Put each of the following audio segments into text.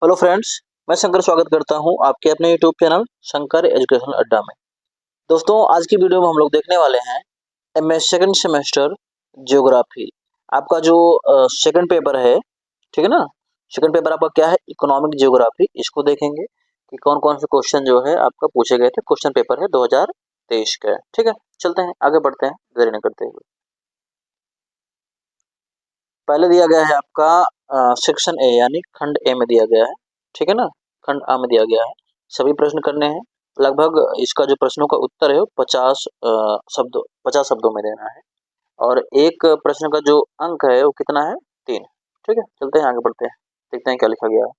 Hello friends, मैं शंकर स्वागत करता हूं आपके अपने यूट्यूब चैनल शंकर एजुकेशन अड्डा में। दोस्तों, आज की वीडियो में हम लोग देखने वाले हैं एमए सेकंड सेमेस्टर ज्योग्राफी। आपका जो सेकंड पेपर है, ठीक है ना। सेकंड पेपर आपका क्या है, इकोनॉमिक ज्योग्राफी। इसको देखेंगे कि कौन कौन से क्वेश्चन जो है आपका पूछे गए थे। क्वेश्चन पेपर है 2023 का, ठीक है। चलते हैं आगे बढ़ते हैं देरी न करते हुए। पहले दिया गया है आपका सेक्शन ए यानी खंड ए में दिया गया है, ठीक है ना। खंड आ में दिया गया है, सभी प्रश्न करने हैं। लगभग इसका जो प्रश्नों का उत्तर है वो 50 शब्दों में देना है। और एक प्रश्न का जो अंक है वो कितना है, 3। ठीक है, चलते हैं आगे बढ़ते हैं, देखते हैं क्या लिखा गया है।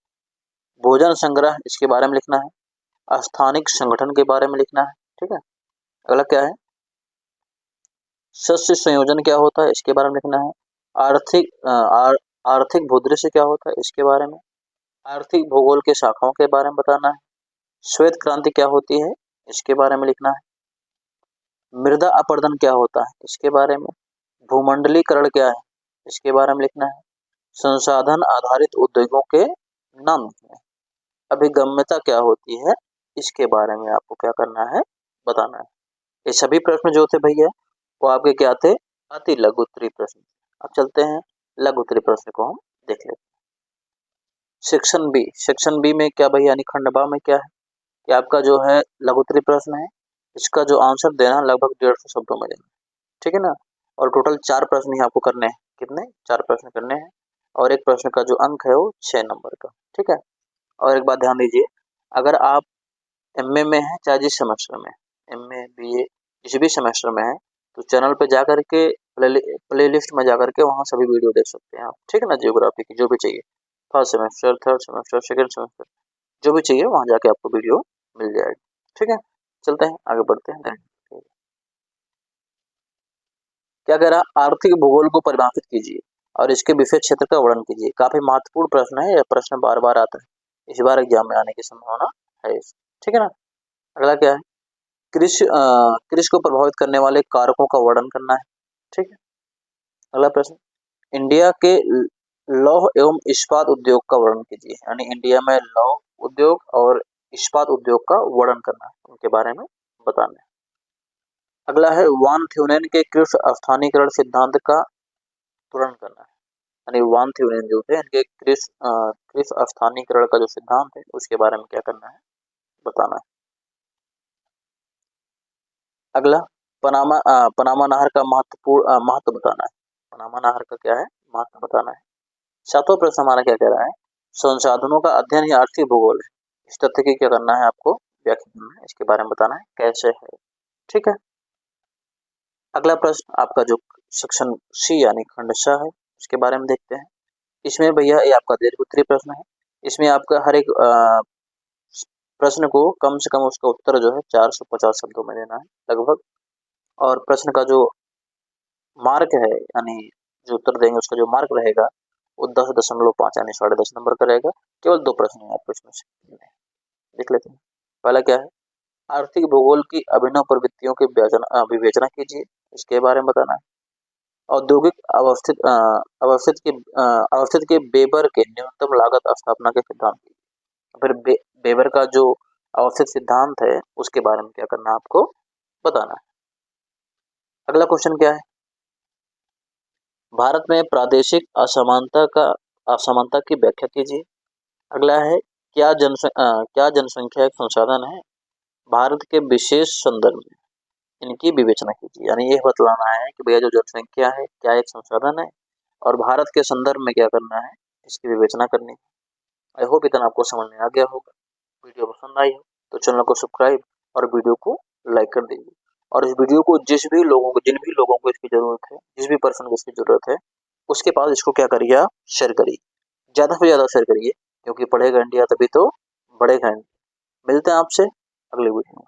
भोजन संग्रह, इसके बारे में लिखना है। स्थानिक संगठन के बारे में लिखना है, ठीक है। अगला क्या है, शस्य संयोजन क्या होता है, इसके बारे में लिखना है। आर्थिक भूदृश्य क्या होता है, इसके बारे में। आर्थिक भूगोल के शाखाओं के बारे में बताना है। श्वेत क्रांति क्या होती है, इसके बारे में लिखना है। मृदा अपरदन क्या होता है, इसके बारे में। भूमंडलीकरण क्या है, इसके बारे में लिखना है। संसाधन आधारित उद्योगों के नाम लिखने हैं। अभिगम्यता क्या होती है, इसके बारे में आपको क्या करना है, बताना है। ये सभी प्रश्न जो थे भैया वो आपके क्या थे, अति लघु उत्तरीय प्रश्न। अब चलते हैं लघु उत्तरीय प्रश्न को हम देख लेते हैं। सेक्शन बी में क्या भैया, यानी खंड बा में क्या है कि आपका जो है लघु उत्तरीय प्रश्न है। इसका जो आंसर देना है लगभग 150 शब्दों में देना है, ठीक है ना। और टोटल 4 प्रश्न ही आपको करने हैं। कितने, 4 प्रश्न करने हैं। और एक प्रश्न का जो अंक है वो 6 नंबर का, ठीक है। और एक बात ध्यान दीजिए, अगर आप एमए में है चाहे जिस सेमेस्टर में, एमए बीए जिस भी सेमेस्टर में है, तो चैनल पे जा करके प्ले लिस्ट में जा करके वहाँ सभी वीडियो देख सकते हैं आप, ठीक है ना। जियोग्राफी की जो भी चाहिए, first semester, third semester, second semester, जो भी चाहिए वहाँ जाके आपको वीडियो मिल जाएगी, ठीक है। चलते हैं आगे बढ़ते हैं। क्या कह रहा, आर्थिक भूगोल को परिभाषित कीजिए और इसके विषय क्षेत्र का वर्णन कीजिए। काफी महत्वपूर्ण प्रश्न है, यह प्रश्न बार बार आता है, इस बार एग्जाम में आने की संभावना है, ठीक है ना। अगला क्या है, कृषि को प्रभावित करने वाले कारकों का वर्णन करना है, ठीक है। अगला प्रश्न, इंडिया के लौह एवं इस्पात उद्योग का वर्णन कीजिए, यानी इंडिया में लौह उद्योग और इस्पात उद्योग का वर्णन करना है, उनके बारे में बताना है। अगला है, वान थ्योनेन के कृषि स्थानीयकरण सिद्धांत का तुलन करना है, यानी वान थ्योनेन जो थे इनके कृषि स्थानीयकरण का जो सिद्धांत है उसके बारे में क्या करना है, बताना है। अगला, पनामा नहर का महत्व बताना है। पनामा नहर का क्या है, महत्व बताना है। सातवां प्रश्न हमारा क्या कह रहा है, संसाधनों का अध्ययन ही आर्थिक भूगोल है। इस तथ्य की क्या करना है, आपको व्याख्या करना है, इसके बारे में बताना है कैसे है, ठीक है। अगला प्रश्न आपका जो सेक्शन सी यानी खंड स है, इसके बारे में देखते हैं। इसमें भैया ये आपका दीर्घ उत्तरीय प्रश्न है। इसमें आपका हर एक प्रश्न को कम से कम उसका उत्तर जो है 450 शब्दों में देना है लगभग। और प्रश्न का जो मार्क है, यानी जो उत्तर देंगे उसका जो मार्क रहेगा वो 10.5 यानी 10.5 नंबर का रहेगा। केवल 2 प्रश्न है आपको इसमें से, देख लेते हैं। पहला क्या है, आर्थिक भूगोल की अभिनव प्रवृत्तियों की विवेचना कीजिए, इसके बारे में बताना है। औद्योगिक अवस्थित के बेबर के न्यूनतम लागत स्थापना के सिद्धांत की। फिर बेबर का जो अवस्थित सिद्धांत है उसके बारे में क्या करना है, आपको बताना है। अगला क्वेश्चन क्या है, भारत में प्रादेशिक असमानता की व्याख्या कीजिए। अगला है, क्या जनसंख्या एक संसाधन है, भारत के विशेष संदर्भ में इनकी विवेचना कीजिए। यानी ये बतलाना है कि भैया जो जनसंख्या है क्या एक संसाधन है, और भारत के संदर्भ में क्या करना है, इसकी विवेचना करनी है। आई होप इतना आपको समझ में आ गया होगा। वीडियो पसंद आई हो तो चैनल को सब्सक्राइब और वीडियो को लाइक कर दीजिए। और इस वीडियो को जिन भी लोगों को इसकी जरूरत है, जिस भी पर्सन को इसकी जरूरत है, उसके पास इसको क्या करिए, आप शेयर करिए, ज्यादा से ज्यादा शेयर करिए, क्योंकि पढ़ेगा इंडिया तभी तो बढ़ेगा इंडिया। मिलते हैं आपसे अगले वीडियो में।